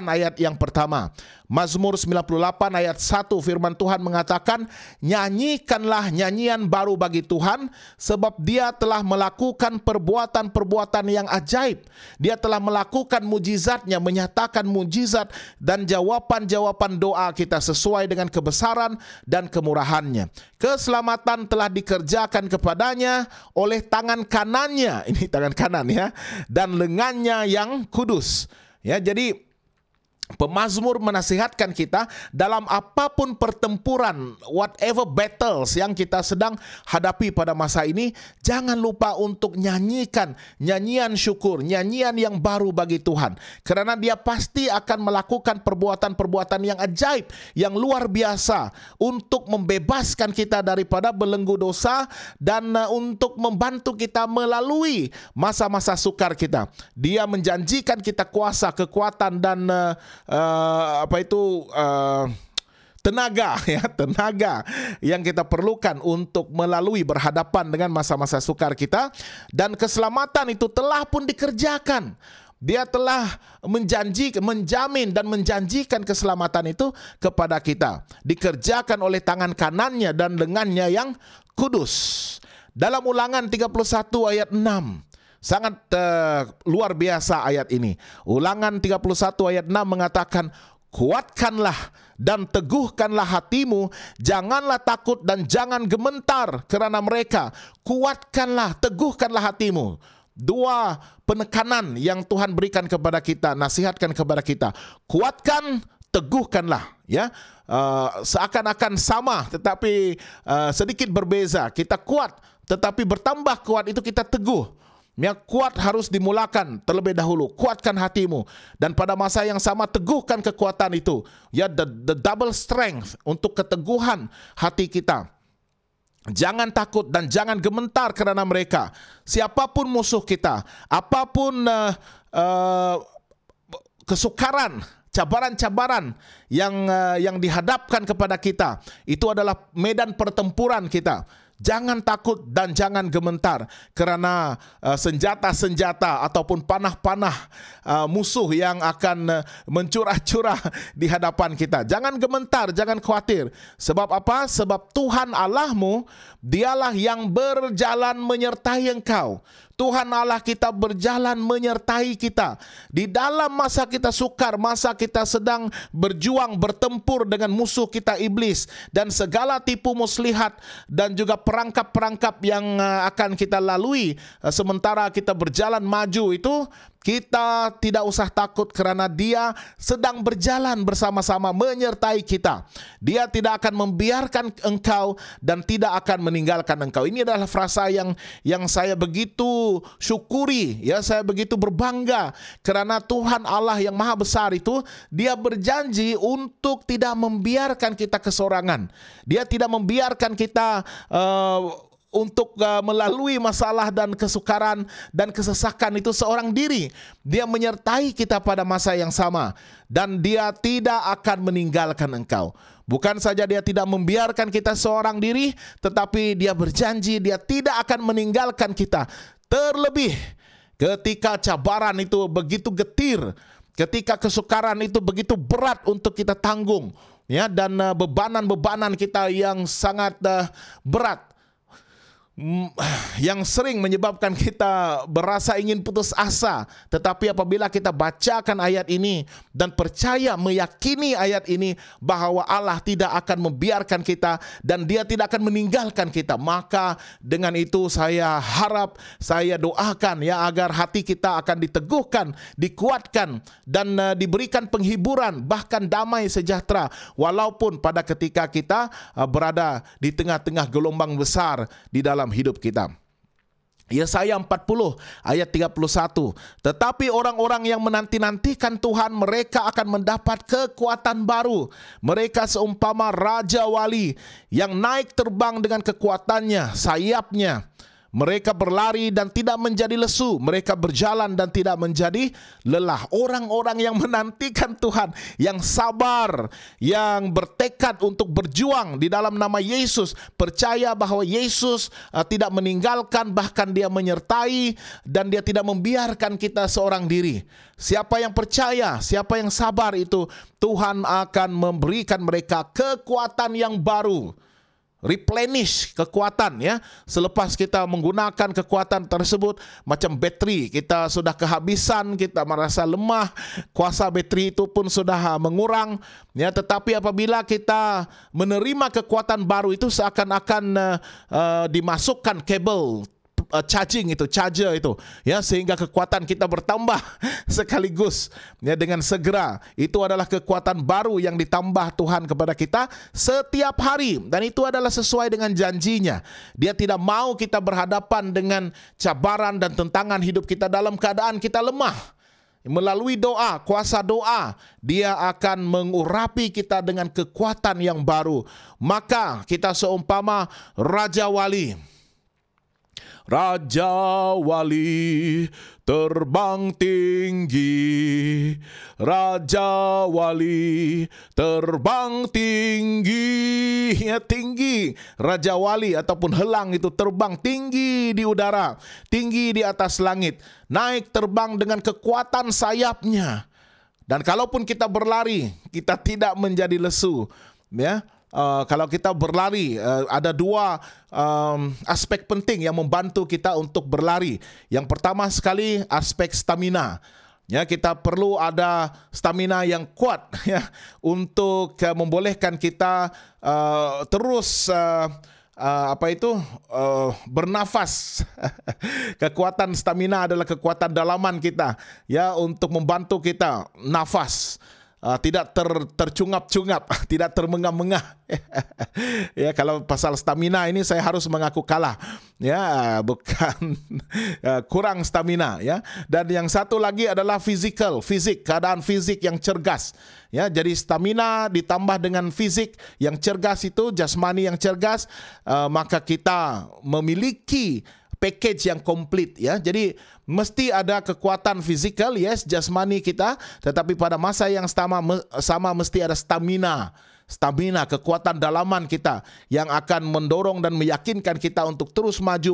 [SPEAKER 1] ayat yang pertama, Mazmur 98 ayat 1, firman Tuhan mengatakan, nyanyikanlah nyanyian baru bagi Tuhan, sebab Dia telah melakukan perbuatan-perbuatan yang ajaib. Dia telah melakukan mujizatnya, menyatakan mujizat dan jawaban-jawaban doa kita sesuai dengan kebesaran dan kemurahannya. Keselamatan telah dikerjakan kepadanya oleh tangan kanannya, ini tangan kanan, ya, dan lengannya yang kudus. Ya, jadi pemazmur menasihatkan kita dalam apapun pertempuran, whatever battles yang kita sedang hadapi pada masa ini, jangan lupa untuk nyanyikan nyanyian syukur, nyanyian yang baru bagi Tuhan. Karena Dia pasti akan melakukan perbuatan-perbuatan yang ajaib, yang luar biasa untuk membebaskan kita daripada belenggu dosa dan untuk membantu kita melalui masa-masa sukar kita. Dia menjanjikan kita kuasa, kekuatan dan tenaga, ya, tenaga yang kita perlukan untuk melalui berhadapan dengan masa-masa sukar kita, dan keselamatan itu telah pun dikerjakan. Dia telah menjamin dan menjanjikan keselamatan itu kepada kita, dikerjakan oleh tangan kanannya dan lengannya yang kudus. Dalam Ulangan 31 ayat 6, sangat luar biasa ayat ini. Ulangan 31 ayat 6 mengatakan, kuatkanlah dan teguhkanlah hatimu, janganlah takut dan jangan gementar kerana mereka. Kuatkanlah, teguhkanlah hatimu. Dua penekanan yang Tuhan berikan kepada kita, nasihatkan kepada kita. Kuatkan, teguhkanlah, ya. Seakan-akan sama tetapi sedikit berbeza. Kita kuat tetapi bertambah kuat itu kita teguh. Yang kuat harus dimulakan terlebih dahulu. Kuatkan hatimu, dan pada masa yang sama teguhkan kekuatan itu, ya, the double strength untuk keteguhan hati kita. Jangan takut dan jangan gementar kerana mereka. Siapapun musuh kita, apapun kesukaran, cabaran-cabaran yang dihadapkan kepada kita, itu adalah medan pertempuran kita. Jangan takut dan jangan gementar kerana senjata-senjata ataupun panah-panah musuh yang akan mencurah-curah di hadapan kita. Jangan gementar, jangan khawatir. Sebab apa? Sebab Tuhan Allahmu, Dialah yang berjalan menyertai engkau. Tuhan Allah kita berjalan menyertai kita di dalam masa kita sukar, masa kita sedang berjuang bertempur dengan musuh kita iblis dan segala tipu muslihat dan juga perangkap-perangkap yang akan kita lalui sementara kita berjalan maju itu. Kita tidak usah takut kerana Dia sedang berjalan bersama-sama menyertai kita. Dia tidak akan membiarkan engkau dan tidak akan meninggalkan engkau. Ini adalah frasa yang saya begitu syukuri, ya, saya begitu berbangga kerana Tuhan Allah yang Maha Besar itu, Dia berjanji untuk tidak membiarkan kita kesorangan. Dia tidak membiarkan kita untuk melalui masalah dan kesukaran dan kesesakan itu seorang diri. Dia menyertai kita pada masa yang sama, dan Dia tidak akan meninggalkan engkau. Bukan saja Dia tidak membiarkan kita seorang diri, tetapi Dia berjanji Dia tidak akan meninggalkan kita. Terlebih ketika cabaran itu begitu getir, ketika kesukaran itu begitu berat untuk kita tanggung, ya, dan bebanan-bebanan kita yang sangat berat, yang sering menyebabkan kita berasa ingin putus asa. Tetapi apabila kita bacakan ayat ini dan percaya, meyakini ayat ini bahwa Allah tidak akan membiarkan kita dan Dia tidak akan meninggalkan kita, maka dengan itu saya harap, saya doakan, ya, agar hati kita akan diteguhkan, dikuatkan, dan diberikan penghiburan, bahkan damai sejahtera, walaupun pada ketika kita berada di tengah-tengah gelombang besar di dalam hidup kita. Yesaya 40 ayat 31. Tetapi orang-orang yang menanti-nantikan Tuhan, mereka akan mendapat kekuatan baru. Mereka seumpama raja wali yang naik terbang dengan kekuatannya, sayapnya. Mereka berlari dan tidak menjadi lesu. Mereka berjalan dan tidak menjadi lelah. Orang-orang yang menantikan Tuhan, yang sabar, yang bertekad untuk berjuang di dalam nama Yesus, percaya bahwa Yesus tidak meninggalkan, bahkan Dia menyertai, dan Dia tidak membiarkan kita seorang diri. Siapa yang percaya, siapa yang sabar, itu Tuhan akan memberikan mereka kekuatan yang baru. Replenish kekuatan, ya. Selepas kita menggunakan kekuatan tersebut, macam bateri, kita sudah kehabisan, kita merasa lemah, kuasa bateri itu pun sudah mengurang, ya. Tetapi apabila kita menerima kekuatan baru itu, seakan-akan dimasukkan kabel charging itu, charger itu, ya, sehingga kekuatan kita bertambah sekaligus, ya, dengan segera. Itu adalah kekuatan baru yang ditambah Tuhan kepada kita setiap hari, dan itu adalah sesuai dengan janjinya. Dia tidak mau kita berhadapan dengan cabaran dan tentangan hidup kita dalam keadaan kita lemah. Melalui doa, kuasa doa, Dia akan mengurapi kita dengan kekuatan yang baru. Maka kita seumpama raja wali. Raja wali terbang tinggi, Raja wali terbang tinggi, ya, tinggi. Raja wali ataupun helang itu terbang tinggi di udara, tinggi di atas langit, naik terbang dengan kekuatan sayapnya. Dan kalaupun kita berlari, kita tidak menjadi lesu, ya. Kalau kita berlari, ada dua aspek penting yang membantu kita untuk berlari. Yang pertama sekali, aspek stamina. Ya, kita perlu ada stamina yang kuat, ya, untuk membolehkan kita terus bernafas. Kekuatan stamina adalah kekuatan dalaman kita, ya, untuk membantu kita nafas. Tidak tercungap-cungap, tidak termengah-mengah. Ya, kalau pasal stamina ini saya harus mengaku kalah, ya, bukan kurang stamina, ya. Dan yang satu lagi adalah fisik, keadaan fisik yang cergas, ya. Jadi stamina ditambah dengan fisik yang cergas itu, jasmani yang cergas, maka kita memiliki package yang komplit, ya. Jadi mesti ada kekuatan fizikal, yes, jasmani kita, tetapi pada masa yang sama mesti ada stamina, kekuatan dalaman kita yang akan mendorong dan meyakinkan kita untuk terus maju,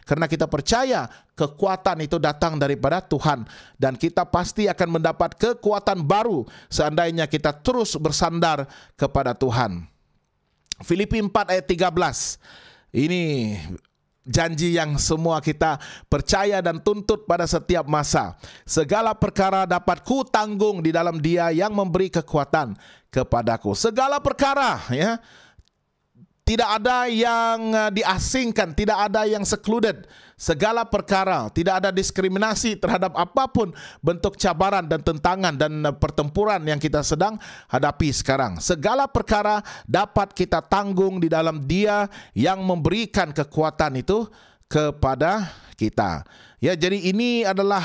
[SPEAKER 1] karena kita percaya kekuatan itu datang daripada Tuhan, dan kita pasti akan mendapat kekuatan baru seandainya kita terus bersandar kepada Tuhan. Filipi 4 ayat 13. Ini janji yang semua kita percaya dan tuntut pada setiap masa. Segala perkara dapat ku tanggung di dalam Dia yang memberi kekuatan kepadaku. Segala perkara, ya. Tidak ada yang diasingkan, tidak ada yang secluded. Segala perkara, tidak ada diskriminasi terhadap apapun bentuk cabaran dan tentangan dan pertempuran yang kita sedang hadapi sekarang. Segala perkara dapat kita tanggung di dalam Dia yang memberikan kekuatan itu kepada kita. Ya, jadi ini adalah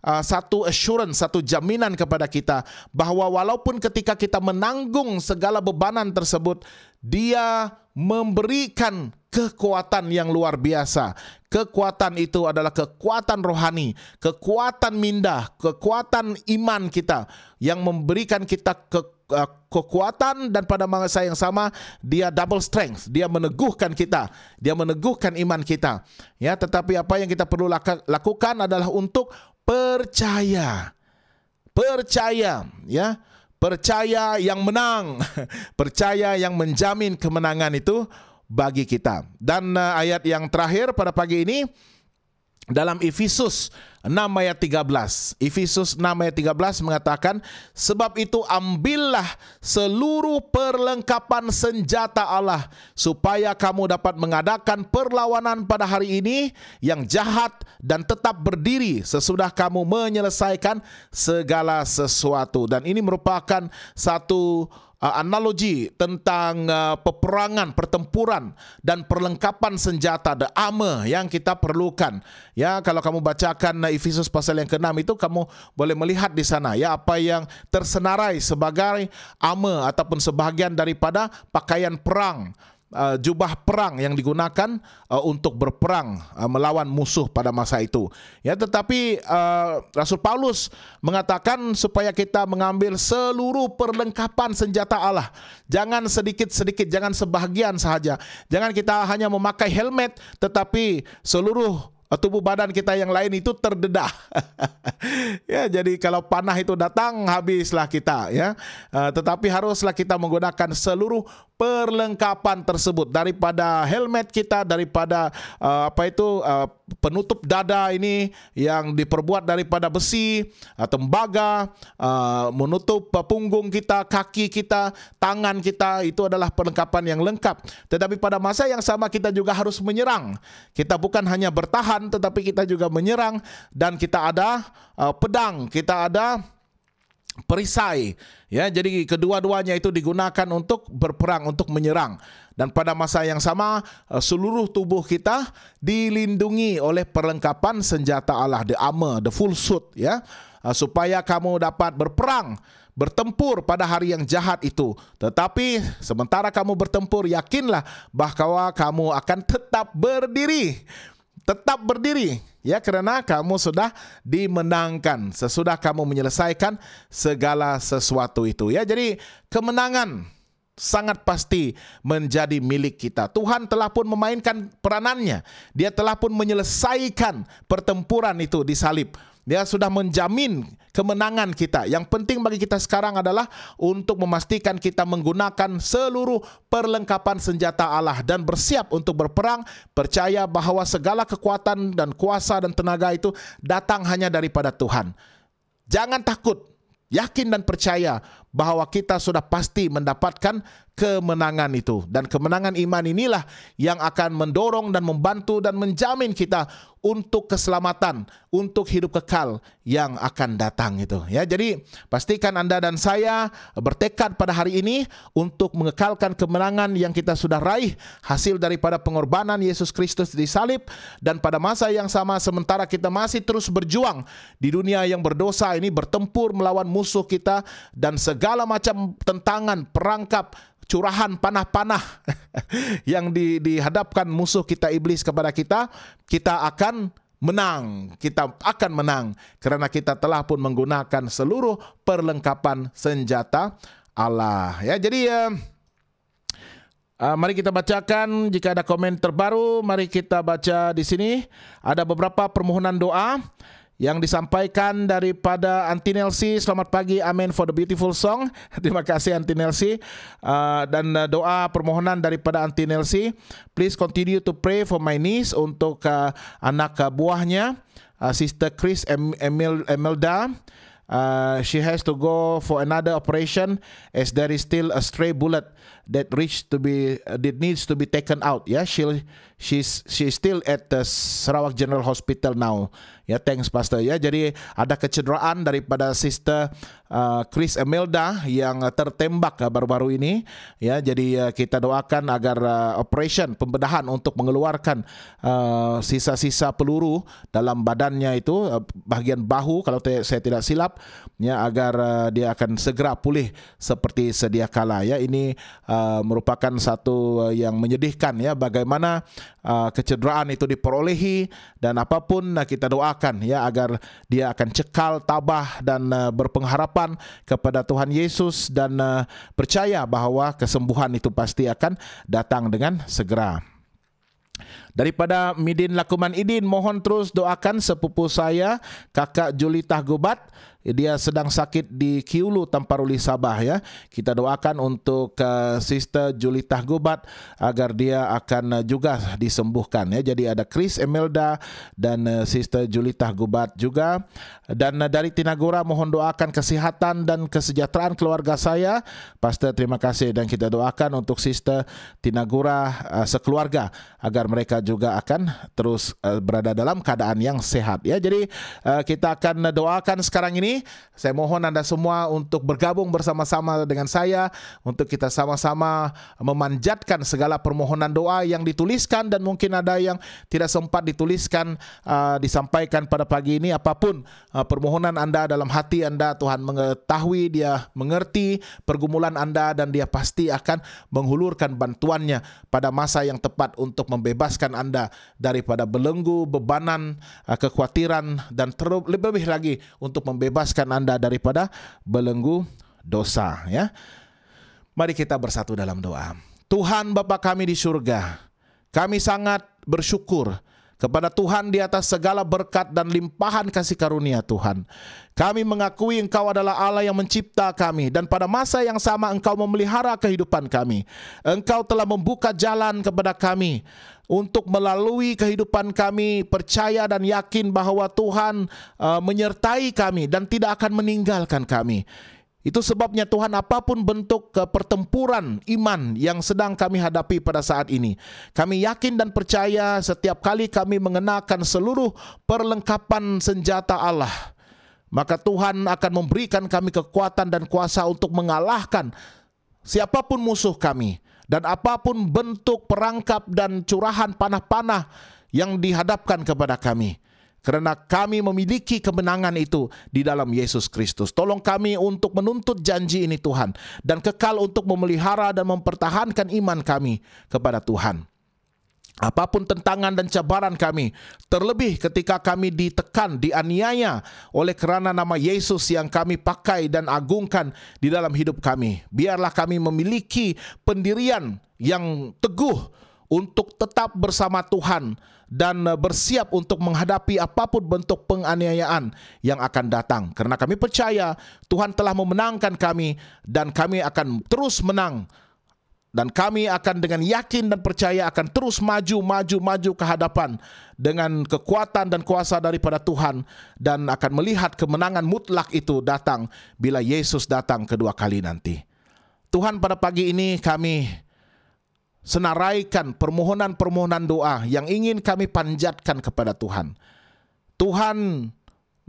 [SPEAKER 1] satu assurance, satu jaminan kepada kita bahwa walaupun ketika kita menanggung segala bebanan tersebut, Dia memberikan kekuatan yang luar biasa. Kekuatan itu adalah kekuatan rohani, kekuatan minda, kekuatan iman kita yang memberikan kita kekuatan, dan pada masa yang sama dia double strength, dia meneguhkan kita, dia meneguhkan iman kita. Ya, tetapi apa yang kita perlu lakukan adalah untuk percaya. Percaya, ya. Percaya yang menang, percaya yang menjamin kemenangan itu bagi kita. Dan ayat yang terakhir pada pagi ini dalam Efesus 6 ayat 13. Efesus 6 ayat 13 mengatakan, sebab itu ambillah seluruh perlengkapan senjata Allah supaya kamu dapat mengadakan perlawanan pada hari ini yang jahat dan tetap berdiri sesudah kamu menyelesaikan segala sesuatu. Dan ini merupakan satu analogi tentang peperangan, pertempuran dan perlengkapan senjata, the armor yang kita perlukan. Ya, kalau kamu bacakan Efesus pasal yang ke-6 itu, kamu boleh melihat di sana ya apa yang tersenarai sebagai armor ataupun sebahagian daripada pakaian perang. Jubah perang yang digunakan untuk berperang melawan musuh pada masa itu. Ya, tetapi Rasul Paulus mengatakan supaya kita mengambil seluruh perlengkapan senjata Allah. Jangan sedikit-sedikit, jangan sebahagian sahaja. Jangan kita hanya memakai helmet, tetapi seluruh tubuh badan kita yang lain itu terdedah. Ya, jadi kalau panah itu datang, habislah kita, ya. Tetapi haruslah kita menggunakan seluruh perlengkapan tersebut, daripada helmet kita, daripada penutup dada ini yang diperbuat daripada besi, tembaga, menutup punggung kita, kaki kita, tangan kita, itu adalah perlengkapan yang lengkap. Tetapi pada masa yang sama kita juga harus menyerang. Kita bukan hanya bertahan, tetapi kita juga menyerang, dan kita ada pedang, kita ada perisai. Ya, jadi kedua-duanya itu digunakan untuk berperang, untuk menyerang. Dan pada masa yang sama seluruh tubuh kita dilindungi oleh perlengkapan senjata Allah, the armor, the full suit, ya, supaya kamu dapat berperang, bertempur pada hari yang jahat itu. Tetapi sementara kamu bertempur, yakinlah bahwa kamu akan tetap berdiri. Tetap berdiri, ya, kerana kamu sudah dimenangkan sesudah kamu menyelesaikan segala sesuatu itu. Ya, jadi kemenangan sangat pasti menjadi milik kita. Tuhan telah pun memainkan peranannya. Dia telah pun menyelesaikan pertempuran itu di salib. Dia sudah menjamin kemenangan kita. Yang penting bagi kita sekarang adalah untuk memastikan kita menggunakan seluruh perlengkapan senjata Allah dan bersiap untuk berperang, percaya bahwa segala kekuatan dan kuasa dan tenaga itu datang hanya daripada Tuhan. Jangan takut, yakin dan percaya bahwa kita sudah pasti mendapatkan kemenangan itu. Dan kemenangan iman inilah yang akan mendorong dan membantu dan menjamin kita untuk keselamatan, untuk hidup kekal yang akan datang itu. Ya, jadi pastikan Anda dan saya bertekad pada hari ini untuk mengekalkan kemenangan yang kita sudah raih hasil daripada pengorbanan Yesus Kristus di salib. Dan pada masa yang sama, sementara kita masih terus berjuang di dunia yang berdosa ini, bertempur melawan musuh kita dan segala macam tentangan, perangkap, curahan panah-panah yang dihadapkan musuh kita iblis kepada kita, kita akan menang. Kita akan menang kerana kita telah pun menggunakan seluruh perlengkapan senjata Allah. Ya, jadi mari kita bacakan, jika ada komen terbaru, mari kita baca di sini. Ada beberapa permohonan doa yang disampaikan daripada Aunty Nelsie. Selamat pagi, amen for the beautiful song. Terima kasih Aunty Nelsie. Dan doa permohonan daripada Aunty Nelsie, please continue to pray for my niece, untuk anak buahnya, Sister Chris Emelda. She has to go for another operation as there is still a stray bullet that needs to be taken out. Yeah, she's still at the Sarawak General Hospital now. Ya, thanks Pastor ya. Jadi ada kecederaan daripada Sister Chris Emelda yang tertembak baru-baru ini. Ya, jadi kita doakan agar operation pembedahan untuk mengeluarkan sisa-sisa peluru dalam badannya itu, bahagian bahu kalau saya tidak silap, ya, agar dia akan segera pulih seperti sedia kala. Ya, ini merupakan satu yang menyedihkan ya, bagaimana kecederaan itu diperolehi, dan apapun kita doakan ya agar dia akan cekal, tabah dan berpengharapan kepada Tuhan Yesus, dan percaya bahwa kesembuhan itu pasti akan datang dengan segera. Daripada Midin Lakuman Idin, mohon terus doakan sepupu saya, Kakak Julita Gubat. Dia sedang sakit di Kiulu, Tamparuli, Sabah ya. Kita doakan untuk Sister Julita Gubat agar dia akan juga disembuhkan ya. Jadi ada Chris Emelda dan Sister Julita Gubat juga. Dan dari Tinagura, mohon doakan kesehatan dan kesejahteraan keluarga saya. Pastor, terima kasih, dan kita doakan untuk Sister Tinagura sekeluarga agar mereka juga akan terus berada dalam keadaan yang sehat ya. Jadi kita akan doakan sekarang ini. Saya mohon Anda semua untuk bergabung bersama-sama dengan saya untuk kita sama-sama memanjatkan segala permohonan doa yang dituliskan, dan mungkin ada yang tidak sempat dituliskan, disampaikan pada pagi ini. Apapun permohonan Anda dalam hati Anda, Tuhan mengetahui, Dia mengerti pergumulan Anda, dan Dia pasti akan menghulurkan bantuannya pada masa yang tepat untuk membebaskan Anda daripada belenggu, bebanan, kekhawatiran, dan terlebih lagi untuk membebaskan Anda daripada belenggu dosa ya. Mari kita bersatu dalam doa. Tuhan Bapa kami di surga, kami sangat bersyukur kepada Tuhan di atas segala berkat dan limpahan kasih karunia Tuhan. Kami mengakui Engkau adalah Allah yang mencipta kami, dan pada masa yang sama Engkau memelihara kehidupan kami. Engkau telah membuka jalan kepada kami untuk melalui kehidupan kami percaya dan yakin bahwa Tuhan menyertai kami dan tidak akan meninggalkan kami. Itu sebabnya Tuhan, apapun bentuk pertempuran iman yang sedang kami hadapi pada saat ini, kami yakin dan percaya setiap kali kami mengenakan seluruh perlengkapan senjata Allah, maka Tuhan akan memberikan kami kekuatan dan kuasa untuk mengalahkan siapapun musuh kami, dan apapun bentuk perangkap dan curahan panah-panah yang dihadapkan kepada kami. Karena kami memiliki kemenangan itu di dalam Yesus Kristus. Tolong kami untuk menuntut janji ini Tuhan, dan kekal untuk memelihara dan mempertahankan iman kami kepada Tuhan. Apapun tentangan dan cabaran kami, terlebih ketika kami ditekan, dianiaya oleh kerana nama Yesus yang kami pakai dan agungkan di dalam hidup kami, biarlah kami memiliki pendirian yang teguh untuk tetap bersama Tuhan dan bersiap untuk menghadapi apapun bentuk penganiayaan yang akan datang. Karena kami percaya Tuhan telah memenangkan kami, dan kami akan terus menang. Dan kami akan dengan yakin dan percaya akan terus maju ke hadapan dengan kekuatan dan kuasa daripada Tuhan, dan akan melihat kemenangan mutlak itu datang bila Yesus datang kedua kali nanti. Tuhan, pada pagi ini kami senaraikan permohonan-permohonan doa yang ingin kami panjatkan kepada Tuhan. Tuhan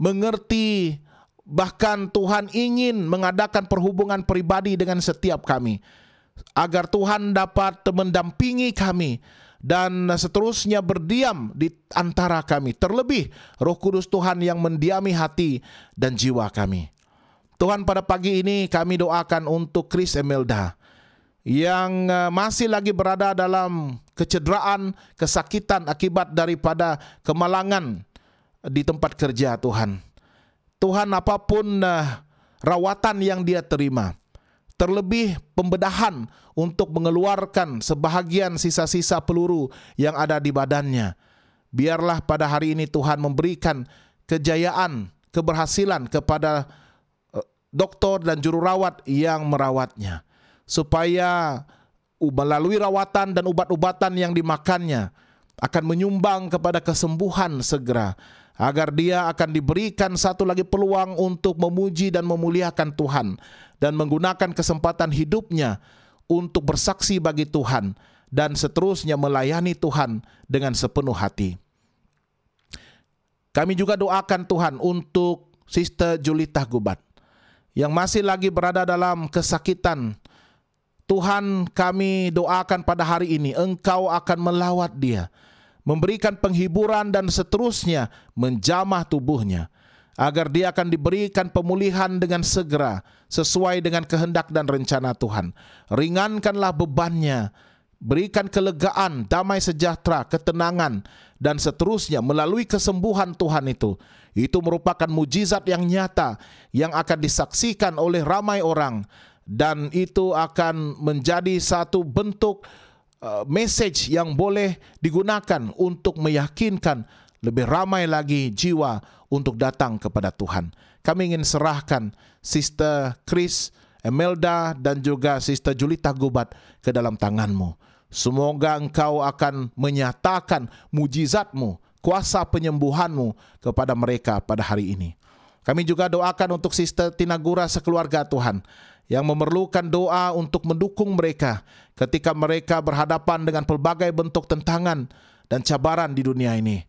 [SPEAKER 1] mengerti, bahkan Tuhan ingin mengadakan perhubungan pribadi dengan setiap kami, agar Tuhan dapat mendampingi kami dan seterusnya berdiam di antara kami. Terlebih Roh Kudus Tuhan yang mendiami hati dan jiwa kami. Tuhan, pada pagi ini kami doakan untuk Chris Emelda yang masih lagi berada dalam kecederaan, kesakitan akibat daripada kemalangan di tempat kerja Tuhan. Tuhan, apapun rawatan yang dia terima, terlebih pembedahan untuk mengeluarkan sebahagian sisa-sisa peluru yang ada di badannya, biarlah pada hari ini Tuhan memberikan kejayaan, keberhasilan kepada dokter dan juru rawat yang merawatnya, supaya melalui rawatan dan ubat-ubatan yang dimakannya akan menyumbang kepada kesembuhan segera, agar dia akan diberikan satu lagi peluang untuk memuji dan memuliakan Tuhan, dan menggunakan kesempatan hidupnya untuk bersaksi bagi Tuhan, dan seterusnya melayani Tuhan dengan sepenuh hati. Kami juga doakan Tuhan untuk Sister Julita Gubat yang masih lagi berada dalam kesakitan. Tuhan, kami doakan pada hari ini Engkau akan melawat dia, memberikan penghiburan dan seterusnya menjamah tubuhnya, agar dia akan diberikan pemulihan dengan segera sesuai dengan kehendak dan rencana Tuhan. Ringankanlah bebannya, berikan kelegaan, damai sejahtera, ketenangan, dan seterusnya melalui kesembuhan Tuhan itu. Itu merupakan mujizat yang nyata yang akan disaksikan oleh ramai orang, dan itu akan menjadi satu bentuk message yang boleh digunakan untuk meyakinkan lebih ramai lagi jiwa untuk datang kepada Tuhan. Kami ingin serahkan Sister Chris, Emelda, dan juga Sister Julita Gubat ke dalam tangan-Mu. Semoga Engkau akan menyatakan mujizat-Mu, kuasa penyembuhan-Mu kepada mereka pada hari ini. Kami juga doakan untuk Sister Tinagura sekeluarga Tuhan, yang memerlukan doa untuk mendukung mereka ketika mereka berhadapan dengan pelbagai bentuk tentangan dan cabaran di dunia ini.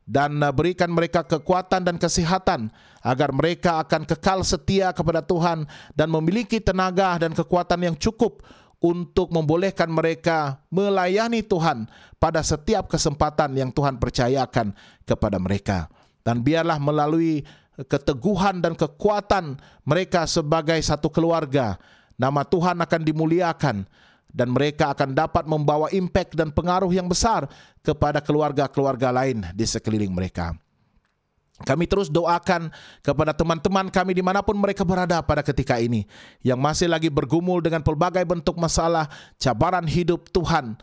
[SPEAKER 1] Dan berikan mereka kekuatan dan kesehatan agar mereka akan kekal setia kepada Tuhan dan memiliki tenaga dan kekuatan yang cukup untuk membolehkan mereka melayani Tuhan pada setiap kesempatan yang Tuhan percayakan kepada mereka. Dan biarlah melalui keteguhan dan kekuatan mereka sebagai satu keluarga, nama Tuhan akan dimuliakan dan mereka akan dapat membawa impact dan pengaruh yang besar kepada keluarga-keluarga lain di sekeliling mereka. Kami terus doakan kepada teman-teman kami dimanapun mereka berada pada ketika ini, yang masih lagi bergumul dengan pelbagai bentuk masalah, cabaran hidup. Tuhan,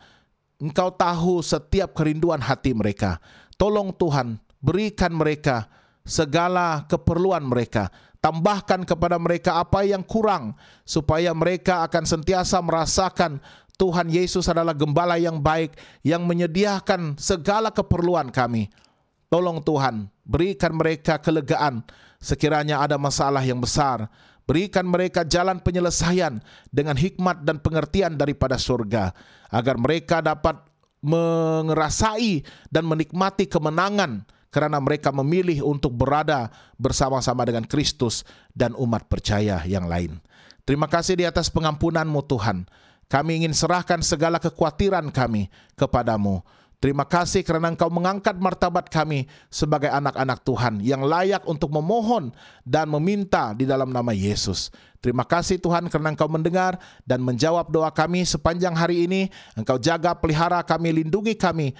[SPEAKER 1] Engkau tahu setiap kerinduan hati mereka. Tolong Tuhan, berikan mereka segala keperluan mereka. Tambahkan kepada mereka apa yang kurang, supaya mereka akan sentiasa merasakan Tuhan Yesus adalah gembala yang baik, yang menyediakan segala keperluan kami. Tolong Tuhan, berikan mereka kelegaan sekiranya ada masalah yang besar. Berikan mereka jalan penyelesaian dengan hikmat dan pengertian daripada surga, agar mereka dapat mengerasai dan menikmati kemenangan karena mereka memilih untuk berada bersama-sama dengan Kristus dan umat percaya yang lain. Terima kasih di atas pengampunan-Mu Tuhan. Kami ingin serahkan segala kekhawatiran kami kepadamu. Terima kasih kerana Engkau mengangkat martabat kami sebagai anak-anak Tuhan yang layak untuk memohon dan meminta di dalam nama Yesus. Terima kasih Tuhan kerana Engkau mendengar dan menjawab doa kami sepanjang hari ini. Engkau jaga, pelihara kami, lindungi kami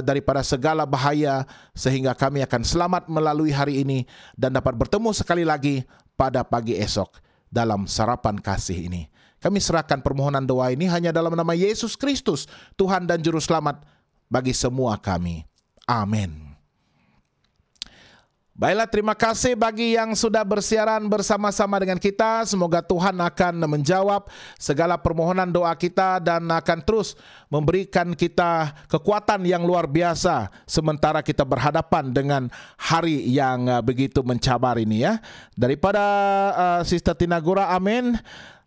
[SPEAKER 1] daripada segala bahaya, sehingga kami akan selamat melalui hari ini dan dapat bertemu sekali lagi pada pagi esok dalam sarapan kasih ini. Kami serahkan permohonan doa ini hanya dalam nama Yesus Kristus, Tuhan dan Juru Selamat bagi semua kami. Amin. Baiklah, terima kasih bagi yang sudah bersiaran bersama-sama dengan kita. Semoga Tuhan akan menjawab segala permohonan doa kita dan akan terus memberikan kita kekuatan yang luar biasa sementara kita berhadapan dengan hari yang begitu mencabar ini ya. Daripada Sister Tinagura, amin.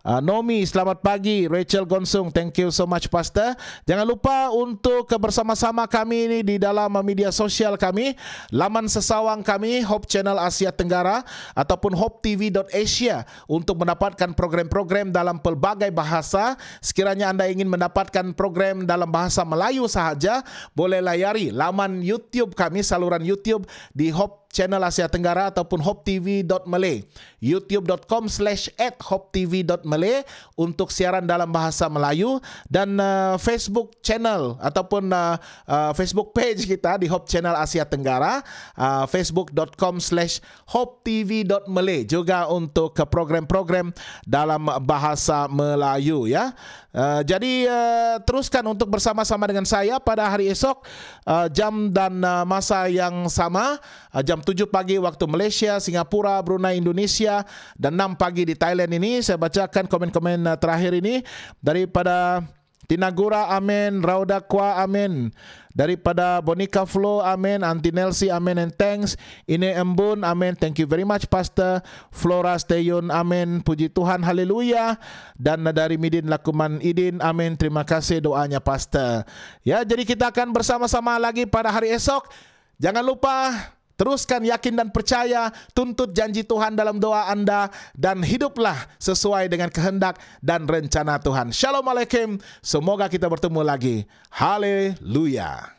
[SPEAKER 1] Nomi, selamat pagi. Rachel Gonsung, thank you so much Pastor. Jangan lupa untuk bersama-sama kami ini di dalam media sosial kami, laman sesawang kami Hope Channel Asia Tenggara ataupun hopetv.asia untuk mendapatkan program-program dalam pelbagai bahasa. Sekiranya anda ingin mendapatkan program dalam bahasa Melayu sahaja, boleh layari laman YouTube kami, saluran YouTube di Hope Channel Asia Tenggara ataupun hopetv.malay, youtube.com/hopetv.malay untuk siaran dalam bahasa Melayu, dan Facebook channel ataupun Facebook page kita di Hope Channel Asia Tenggara, facebook.com/hopetv.malay juga untuk program-program dalam bahasa Melayu ya. Jadi teruskan untuk bersama-sama dengan saya pada hari esok, jam dan masa yang sama, jam 7 pagi waktu Malaysia, Singapura, Brunei, Indonesia, dan 6 pagi di Thailand ini. Saya bacakan komen-komen terakhir ini daripada Tinagura, amin. Rauda Kwa, amin. Daripada Bonica Flo, amin. Auntie Nelsie, amin and thanks. Ine Embun, amin. Thank you very much Pastor. Flora Steyun, amin. Puji Tuhan, haleluya. Dan dari Midin Lakuman Idin, amin. Terima kasih doanya Pastor. Ya, jadi kita akan bersama-sama lagi pada hari esok. Jangan lupa Teruskan yakin dan percaya, tuntut janji Tuhan dalam doa Anda, dan hiduplah sesuai dengan kehendak dan rencana Tuhan. Shalom alaikum, semoga kita bertemu lagi. Haleluya.